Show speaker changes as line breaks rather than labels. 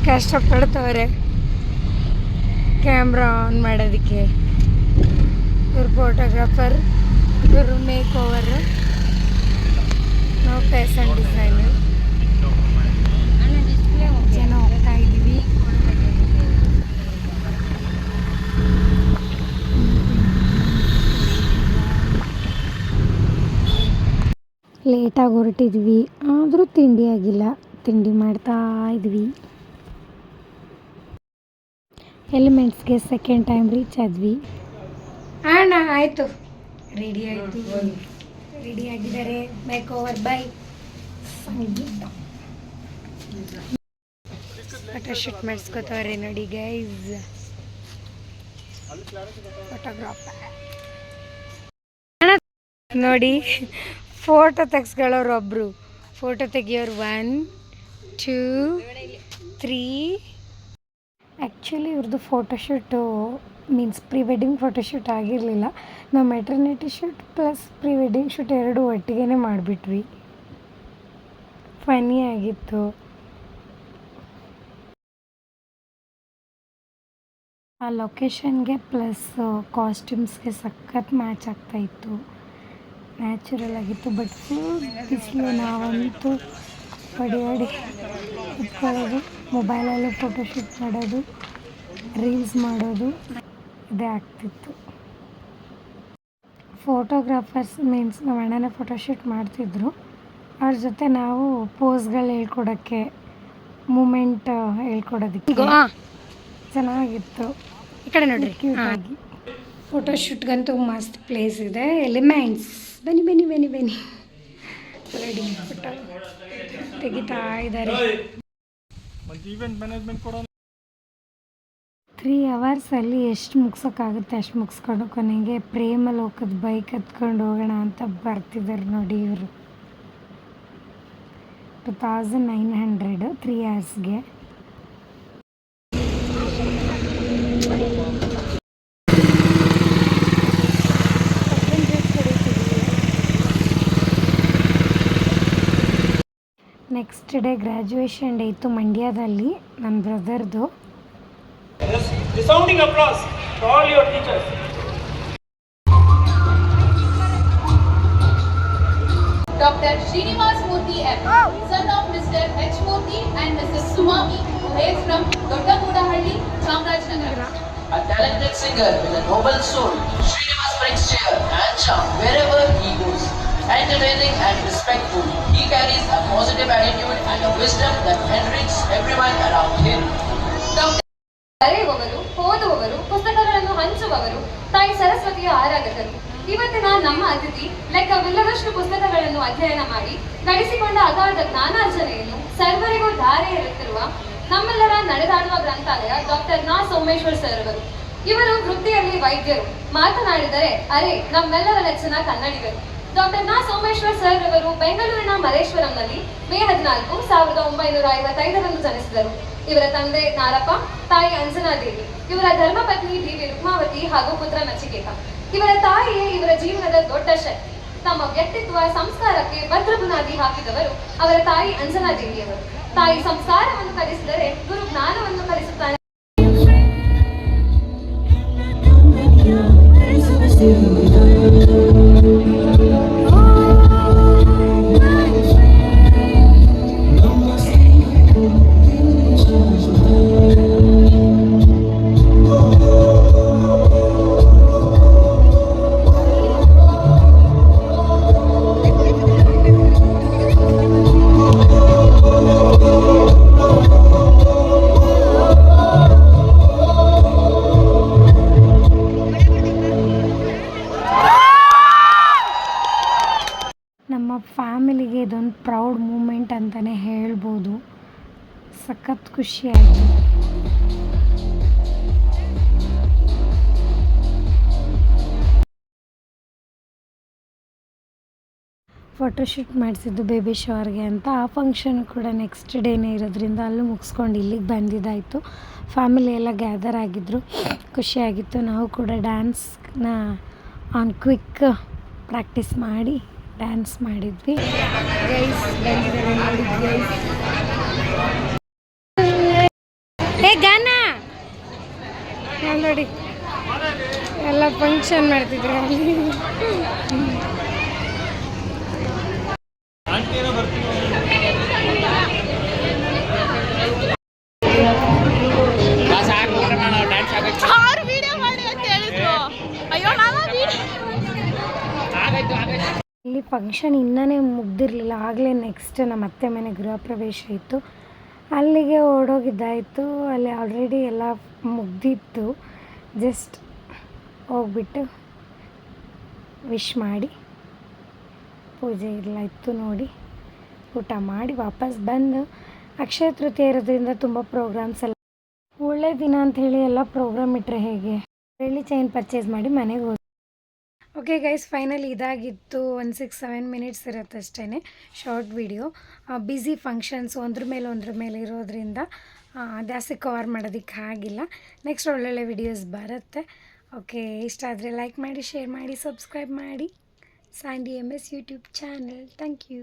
ಎಷ್ಟು ಕಷ್ಟಪಡ್ತವ್ರೆ camera on ಮಾಡೋದಕ್ಕೆ. ಇವ್ರು ಫೋಟೋಗ್ರಾಫರ್, ಇವರು ಮೇಕ್ ಓವರ್, ನಾವು ಫ್ಯಾಷನ್ ಡಿಸೈನರ್. ಜನ ಹೋಗ್ತಾ ಇದ್ದೀವಿ. ಲೇಟಾಗಿ ಹೊರಟಿದ್ವಿ, ಆದರೂ ತಿಂಡಿ ಆಗಿಲ್ಲ. ತಿಂಡಿ ಮಾಡ್ತಾ ಇದ್ವಿ. ಎಲಿಮೆಂಟ್ಸ್ಗೆ ಸೆಕೆಂಡ್ ಟೈಮ್ ರೀಚ್ ಆದ್ವಿ. ಅಣ್ಣ ಆಯಿತು, ರೆಡಿ ಆಯಿತು, ರೆಡಿ ಆಗಿದ್ದಾರೆ. Makeover by Sangeetha. Photoshoot ಮಾಡಿಸ್ಕೋತವ್ರೆ ನೋಡಿ ಗೈಸ್, ಫೋಟೋಗ್ರಾಫರ್ ನೋಡಿ. ಫೋಟೋ ತೆಗ್ಸ್ಕೊಳ್ಳೋರು ಒಬ್ಬರು, ಫೋಟೋ ತೆಗಿಯೋರು 1 2 3. ಆ್ಯಕ್ಚುಲಿ ಇವ್ರದ್ದು photoshoot means pre wedding photoshoot ಆಗಿರಲಿಲ್ಲ. ನಾವು maternity shoot plus pre wedding shoot ಎರಡೂ ಒಟ್ಟಿಗೆ ಮಾಡಿಬಿಟ್ವಿ. ಫನ್ನಿ ಆಗಿತ್ತು. ಆ ಲೊಕೇಶನ್ಗೆ ಪ್ಲಸ್ ಕಾಸ್ಟ್ಯೂಮ್ಸ್ಗೆ ಸಖತ್ ಮ್ಯಾಚ್ ಆಗ್ತಾಯಿತ್ತು. ನ್ಯಾಚುರಲ್ ಆಗಿತ್ತು. ಬಟ್ ಫುಲ್ ಬಿಸಿಲು. ನಾವಂತೂ ಹೊಡಿ ಕುತ್ಕೊಳ್ಳೋದು, ಮೊಬೈಲಲ್ಲೇ ಫೋಟೋಶೂಟ್ ಮಾಡೋದು, ರೀಲ್ಸ್ ಮಾಡೋದು ಇದೇ ಆಗ್ತಿತ್ತು. ಫೋಟೋಗ್ರಾಫರ್ಸ್ ಮೀನ್ಸ್ ನಮ್ಮ ಅಣ್ಣನೇ ಫೋಟೋಶೂಟ್ ಮಾಡ್ತಿದ್ರು. ಅವ್ರ ಜೊತೆ ನಾವು ಪೋಸ್ಗಳು ಹೇಳ್ಕೊಡೋಕ್ಕೆ, ಮೂಮೆಂಟ್ ಹೇಳ್ಕೊಡೋದಕ್ಕೆ ಚೆನ್ನಾಗಿತ್ತು. ಈ ಕಡೆ ನೋಡ್ರಿ, ಕ್ಯೂಟಾಗಿ. ಫೋಟೋಶೂಟ್ಗಂತೂ ಮಸ್ತ್ ಪ್ಲೇಸ್ ಇದೆ. ಎಲಿಮೆಂಟ್ಸ್ ಬನ್ನಿ ಬನ್ನಿ ಬನ್ನಿ ಬನ್ನಿ. ರೆಡಿ ಫೋಟೋ ತೆಗಿತಾ ಇದ್ದಾರೆ. 3 ಅವರ್ಸಲ್ಲಿ ಎಷ್ಟು ಮುಗ್ಸೋಕ್ಕಾಗುತ್ತೆ ಅಷ್ಟು ಮುಗಿಸ್ಕೊಂಡು ಕೊನೆಗೆ ಪ್ರೇಮಲೋಕದ ಬೈಕ್ ಹತ್ಕೊಂಡು ಹೋಗೋಣ ಅಂತ ಬರ್ತಿದ್ದಾರೆ ನೋಡಿ ಇವರು. 2900 3 ಅವರ್ಸ್ಗೆ. ನೆಕ್ಸ್ಟ್ ಡೇ ಗ್ರ್ಯಾಜುಯೇಷನ್ ಡೇ ಇತ್ತು ಮಂಡ್ಯದಲ್ಲಿ ನನ್ನ ಬ್ರದರ್ದು.
Resounding applause for all your teachers.
Dr. Srinivas Murthy M, son of Mr. H. Murthy and Mrs. Sumami, who hails from Dottamudahalli, Chamarajanagar.
A talented singer with a noble soul, Srinivas brings cheer and charm wherever he goes. Entertaining and respectful, he carries a positive attitude and a wisdom that enriches everyone around him.
ಬರೆಯುವವರು, ಓದುವವರು, ಪುಸ್ತಕಗಳನ್ನು ಹಂಚುವವರು, ತಾಯಿ ಸರಸ್ವತಿಯ ಆರಾಧಕರು. ಇವತ್ತಿನ ನಮ್ಮ ಅತಿಥಿ ಲೆಕ್ಕವಿಲ್ಲದಷ್ಟು ಪುಸ್ತಕಗಳನ್ನು ಅಧ್ಯಯನ ಮಾಡಿ ಗಳಿಸಿಕೊಂಡ ಅಗಾಧ ಜ್ಞಾನಾರ್ಜನೆಯನ್ನು ಸರ್ವರಿಗೂ ಧಾರೆ ಎರೆತಿರುವ ನಮ್ಮೆಲ್ಲರ ನಡೆದಾಡುವ ಗ್ರಂಥಾಲಯ ಡಾಕ್ಟರ್ ನಾ ಸೋಮೇಶ್ವರ್ ಸರ್ ಅವರು. ಇವರು ವೃತ್ತಿಯಲ್ಲಿ ವೈದ್ಯರು. ಮಾತನಾಡಿದರೆ ಅರೆ ನಮ್ಮೆಲ್ಲರ ನೆಚ್ಚಿನ ಕನ್ನಡಿಗರು. ಡಾಕ್ಟರ್ ನಾ ಸೋಮೇಶ್ವರ್ ಸರ್ ಅವರು ಬೆಂಗಳೂರಿನ ಮಲೇಶ್ವರಂನಲ್ಲಿ ಮೇ 14, 1955 ಜನಿಸಿದರು. ಇವರ ತಂದೆ ನಾರಪ್ಪ, ತಾಯಿ ಅಂಜನಾದೇವಿ, ಇವರ ಧರ್ಮಪತ್ನಿ ದೇವಿ ರುಕ್ಮಾವತಿ ಹಾಗೂ ಪುತ್ರ ನಚಿಕೇತ. ಇವರ ತಾಯಿಯೇ ಇವರ ಜೀವನದ ದೊಡ್ಡ ಶಕ್ತಿ. ತಮ್ಮ ವ್ಯಕ್ತಿತ್ವ ಸಂಸ್ಕಾರಕ್ಕೆ ಭದ್ರ ಬುನಾದಿ ಹಾಕಿದವರು ಅವರ ತಾಯಿ ಅಂಜನಾದೇವಿಯವರು. ತಾಯಿ ಸಂಸ್ಕಾರವನ್ನು ಕಲಿಸಿದರೆ ಗುರು ಜ್ಞಾನವನ್ನು ಕಲಿಸುತ್ತಾನೆ. ನಮ್ಮ ಫ್ಯಾಮಿಲಿಗೆ ಇದೊಂದು ಪ್ರೌಡ್ ಮೂಮೆಂಟ್ ಅಂತಲೇ ಹೇಳ್ಬೋದು. ಸಖತ್ ಖುಷಿಯಾಯಿತು. ಫೋಟೋಶೂಟ್ ಮಾಡಿಸಿದ್ದು ಬೇಬಿ ಶವರ್ಗೆ ಅಂತ. ಆ ಫಂಕ್ಷನ್ ಕೂಡ ನೆಕ್ಸ್ಟ್ ಡೇನೇ ಇರೋದ್ರಿಂದ ಅಲ್ಲೂ ಮುಗಿಸ್ಕೊಂಡು ಇಲ್ಲಿಗೆ ಬಂದಿದ್ದಾಯಿತು. ಫ್ಯಾಮಿಲಿ ಎಲ್ಲ ಗ್ಯಾದರ್ ಆಗಿದ್ದರು, ಖುಷಿಯಾಗಿತ್ತು. ನಾವು ಕೂಡ ಡ್ಯಾನ್ಸ್ನ ಆನ್ ಕ್ವಿಕ್ ಪ್ರಾಕ್ಟೀಸ್ ಮಾಡಿ ಡ್ಯಾನ್ಸ್ ಮಾಡಿದ್ವಿ. ಗೈಸ್ ಬಂದಿದ್ದಾರೆ ನೋಡಿ ಗೈಸ್.
ಗಾನ ನೋಡಿ ಎಲ್ಲ ಫಂಕ್ಷನ್ ಮಾಡ್ತಿದ್ರು ಅಲ್ಲಿ. ಇಲ್ಲಿ ಫಂಕ್ಷನ್ ಇನ್ನೇ ಮುಗ್ದಿರಲಿಲ್ಲ, ಆಗಲೇ ನೆಕ್ಸ್ಟ್ ನಮ್ಮ ಅತ್ತೆ ಮನೆ ಗೃಹ ಪ್ರವೇಶ ಇತ್ತು, ಅಲ್ಲಿಗೆ ಓಡೋಗಿದ್ದಾಯಿತು. ಅಲ್ಲಿ ಆಲ್ರೆಡಿ ಎಲ್ಲ ಮುಗ್ದಿತ್ತು. ಜಸ್ಟ್ ಹೋಗ್ಬಿಟ್ಟು ವಿಶ್ ಮಾಡಿ ಪೂಜೆ ಎಲ್ಲ ಇತ್ತು ನೋಡಿ ಊಟ ಮಾಡಿ ವಾಪಸ್ ಬಂದು, ಅಕ್ಷಯ ತೃತೀಯ ಇರೋದ್ರಿಂದ ತುಂಬ ಪ್ರೋಗ್ರಾಮ್ಸ್ ಎಲ್ಲ, ಒಳ್ಳೆ ದಿನ ಅಂಥೇಳಿ ಎಲ್ಲ ಪ್ರೋಗ್ರಾಮ್ ಇಟ್ಟರೆ ಹೇಗೆ, ಬೆಳ್ಳಿ ಚೈನ್ ಪರ್ಚೇಸ್ ಮಾಡಿ ಮನೆಗೆ ಹೋಗಿ. ಓಕೆ ಗೈಸ್, ಫೈನಲಿ ಇದಾಗಿತ್ತು. 1-6-7 ಮಿನಿಟ್ಸ್ ಇರುತ್ತೆ ಅಷ್ಟೇ ಶಾರ್ಟ್ ವಿಡಿಯೋ. ಬ್ಯುಸಿ ಫಂಕ್ಷನ್ಸು ಒಂದ್ರ ಮೇಲೆ ಇರೋದ್ರಿಂದ ಜಾಸ್ತಿ ಕವರ್ ಮಾಡೋದಕ್ಕೆ ಆಗಿಲ್ಲ. ನೆಕ್ಸ್ಟ್ ಒಳ್ಳೊಳ್ಳೆ ವಿಡಿಯೋಸ್ ಬರುತ್ತೆ. ಓಕೆ, ಇಷ್ಟ ಆದರೆ ಲೈಕ್ ಮಾಡಿ, ಶೇರ್ ಮಾಡಿ, ಸಬ್ಸ್ಕ್ರೈಬ್ ಮಾಡಿ. Sandy MS YouTube channel. Thank you.